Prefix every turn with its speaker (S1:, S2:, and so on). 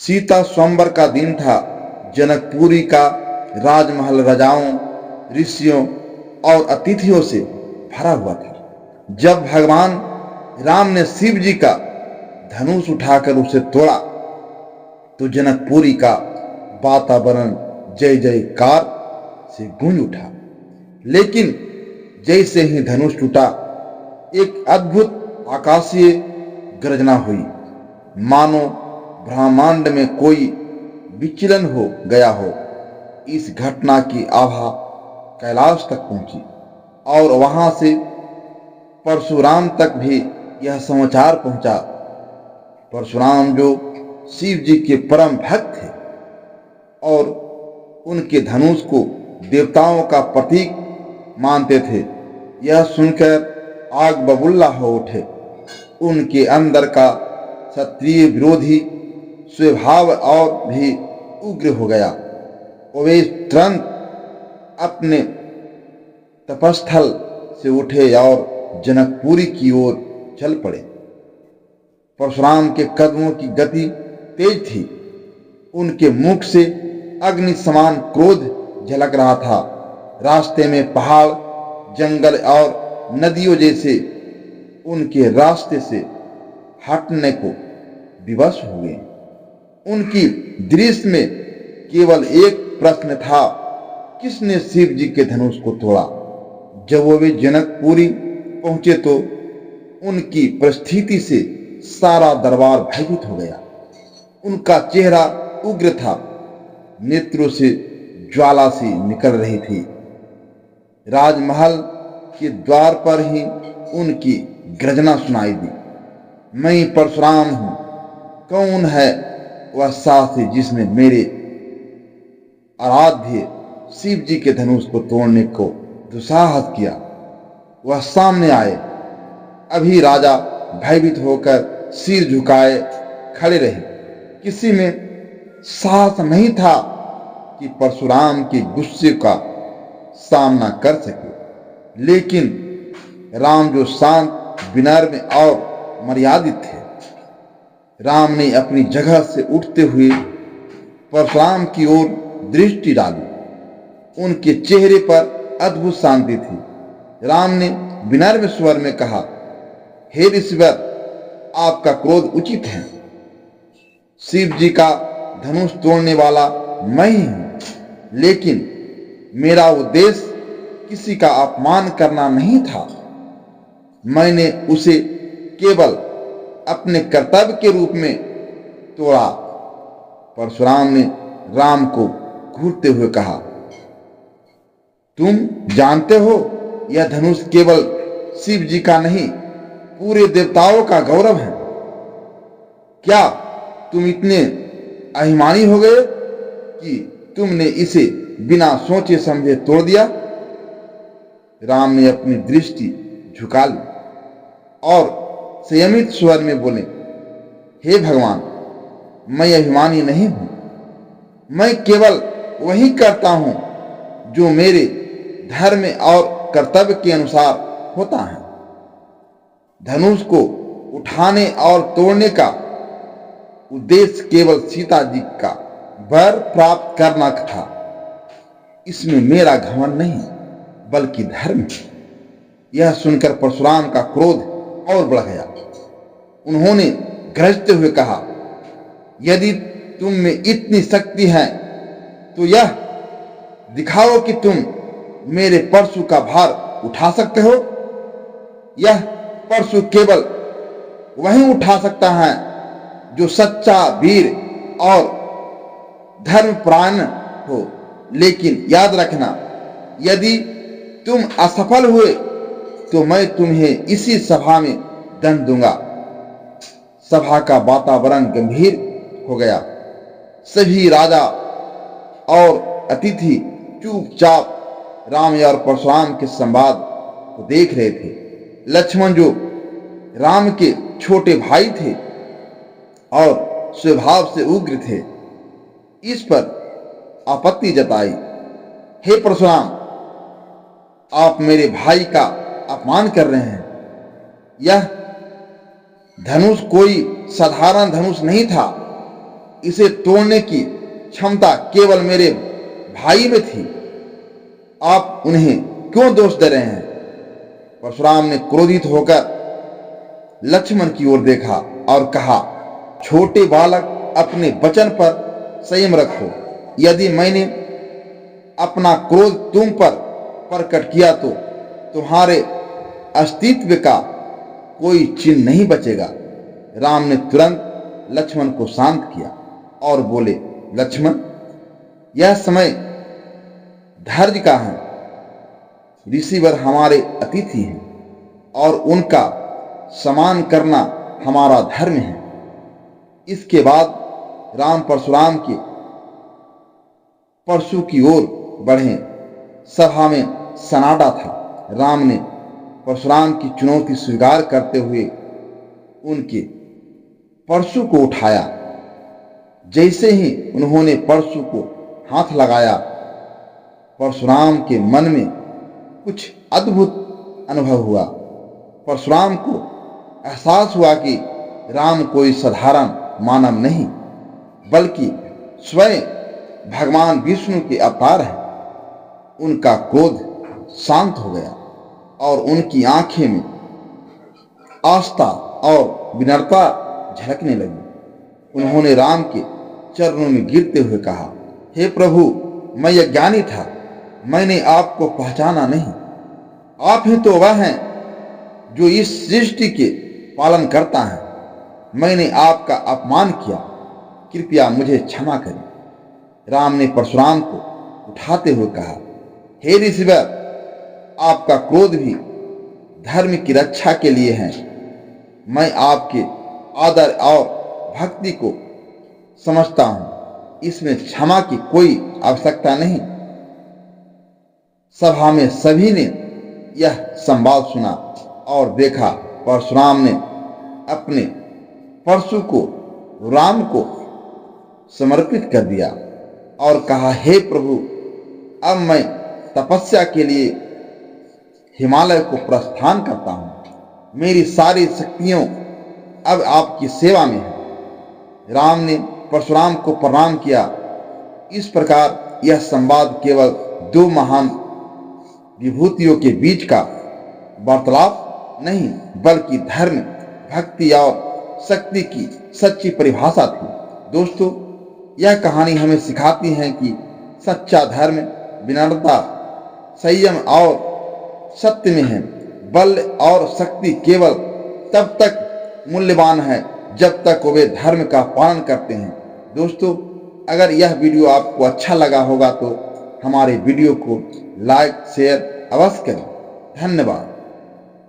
S1: सीता स्वयंवर का दिन था। जनकपुरी का राजमहल राजाओं, ऋषियों और अतिथियों से भरा हुआ था। जब भगवान राम ने शिव जी का धनुष उठाकर उसे तोड़ा तो जनकपुरी का वातावरण जय जयकार से गूंज उठा। लेकिन जैसे ही धनुष टूटा, एक अद्भुत आकाशीय गर्जना हुई, मानो ब्रह्मांड में कोई विचलन हो गया हो। इस घटना की आभा कैलाश तक पहुंची और वहां से परशुराम तक भी यह समाचार पहुंचा। परशुराम जो शिव जी के परम भक्त थे और उनके धनुष को देवताओं का प्रतीक मानते थे, यह सुनकर आग बबूला हो उठे। उनके अंदर का क्षत्रिय विरोधी स्वभाव और भी उग्र हो गया। वे तुरंत अपने तपस्थल से उठे और जनकपुरी की ओर चल पड़े। परशुराम के कदमों की गति तेज थी। उनके मुख से अग्नि समान क्रोध झलक रहा था। रास्ते में पहाड़, जंगल और नदियों जैसे उनके रास्ते से हटने को विवश हुए। उनकी दृष्टि में केवल एक प्रश्न था, किसने शिव जी के धनुष को तोड़ा? जब वे जनकपुरी पहुंचे तो उनकी परिस्थिति से सारा दरबार भयभीत हो गया। उनका चेहरा उग्र था, नेत्रों से ज्वाला सी निकल रही थी। राजमहल के द्वार पर ही उनकी गर्जना सुनाई दी, मैं परशुराम हूं। कौन है वह साहसी जिसने मेरे आराध्य शिव जी के धनुष को तोड़ने को दुस्साहस किया? वह सामने आए। अभी राजा भयभीत होकर सिर झुकाए खड़े रहे। किसी में साहस नहीं था कि परशुराम के गुस्से का सामना कर सके। लेकिन राम जो शांत, विनम्र और मर्यादित थे, राम ने अपनी जगह से उठते हुए परशुराम की ओर दृष्टि डाली। उनके चेहरे पर अद्भुत शांति थी। राम ने विनम्र स्वर में कहा, हे ऋषिवर, आपका क्रोध उचित है। शिव जी का धनुष तोड़ने वाला मैं ही हूं, लेकिन मेरा उद्देश्य किसी का अपमान करना नहीं था। मैंने उसे केवल अपने कर्तव्य के रूप में तोड़ा। परशुराम ने राम को घूरते हुए कहा, तुम जानते हो यह धनुष केवल शिव जी का नहीं, पूरे देवताओं का गौरव है। क्या तुम इतने अभिमानी हो गए कि तुमने इसे बिना सोचे समझे तोड़ दिया? राम ने अपनी दृष्टि झुका ली और संयमित स्वर में बोले, हे भगवान, मैं अभिमानी नहीं हूं। मैं केवल वही करता हूं जो मेरे धर्म और कर्तव्य के अनुसार होता है। धनुष को उठाने और तोड़ने का उद्देश्य केवल सीता जी का वर प्राप्त करना था। इसमें मेरा घमंड नहीं, बल्कि धर्म है। यह सुनकर परशुराम का क्रोध और बढ़ गया। उन्होंने गरजते हुए कहा, यदि तुम में इतनी शक्ति है तो यह दिखाओ कि तुम मेरे परशु का भार उठा सकते हो। यह परशु केवल वही उठा सकता है जो सच्चा वीर और धर्मपरायण हो। लेकिन याद रखना, यदि तुम असफल हुए तो मैं तुम्हें इसी सभा में दंड दूंगा। सभा का वातावरण गंभीर हो गया। सभी राजा और अतिथि चुपचाप राम और परशुराम के संवाद को देख रहे थे। लक्ष्मण जो राम के छोटे भाई थे और स्वभाव से उग्र थे, इस पर आपत्ति जताई। हे परशुराम, आप मेरे भाई का अपमान कर रहे हैं। यह धनुष कोई साधारण धनुष नहीं था। इसे तोड़ने की क्षमता केवल मेरे भाई में थी। आप उन्हें क्यों दोष दे रहे हैं? परशुराम ने क्रोधित होकर लक्ष्मण की ओर देखा और कहा, छोटे बालक, अपने वचन पर संयम रखो। यदि मैंने अपना क्रोध तुम पर प्रकट किया तो तुम्हारे अस्तित्व का कोई चिन्ह नहीं बचेगा। राम ने तुरंत लक्ष्मण को शांत किया और बोले, लक्ष्मण, यह समय धैर्य का है। ऋषिवर हमारे अतिथि हैं और उनका सम्मान करना हमारा धर्म है। इसके बाद राम परशुराम के परशु की ओर बढ़े। सभा में सन्नाटा था। राम ने परशुराम की चुनौती स्वीकार करते हुए उनके परशु को उठाया। जैसे ही उन्होंने परशु को हाथ लगाया, परशुराम के मन में कुछ अद्भुत अनुभव हुआ। परशुराम को एहसास हुआ कि राम कोई साधारण मानव नहीं, बल्कि स्वयं भगवान विष्णु के अवतार हैं। उनका क्रोध शांत हो गया और उनकी आंखें में आस्था और विनम्रता झलकने लगी। उन्होंने राम के चरणों में गिरते हुए कहा, हे प्रभु, मैं अज्ञानी था, मैंने आपको पहचाना नहीं। आप ही तो वह हैं जो इस सृष्टि के पालन करता है। मैंने आपका अपमान किया, कृपया मुझे क्षमा करें। राम ने परशुराम को उठाते हुए कहा, हे ऋषिवर, आपका क्रोध भी धर्म की रक्षा के लिए है। मैं आपके आदर और भक्ति को समझता हूं, इसमें क्षमा की कोई आवश्यकता नहीं। सभा में सभी ने यह संवाद सुना और देखा परशुराम ने अपने परशु को राम को समर्पित कर दिया और कहा, हे प्रभु, अब मैं तपस्या के लिए हिमालय को प्रस्थान करता हूं। मेरी सारी शक्तियों अब आपकी सेवा में है। राम ने परशुराम को प्रणाम किया। इस प्रकार यह संवाद केवल दो महान विभूतियों के बीच का वार्तालाप नहीं, बल्कि धर्म, भक्ति और शक्ति की सच्ची परिभाषा थी। दोस्तों, यह कहानी हमें सिखाती है कि सच्चा धर्म विनम्रता, संयम और सत्य में है। बल और शक्ति केवल तब तक मूल्यवान है जब तक वे धर्म का पालन करते हैं। दोस्तों, अगर यह वीडियो आपको अच्छा लगा होगा तो हमारे वीडियो को लाइक शेयर अवश्य करें। धन्यवाद।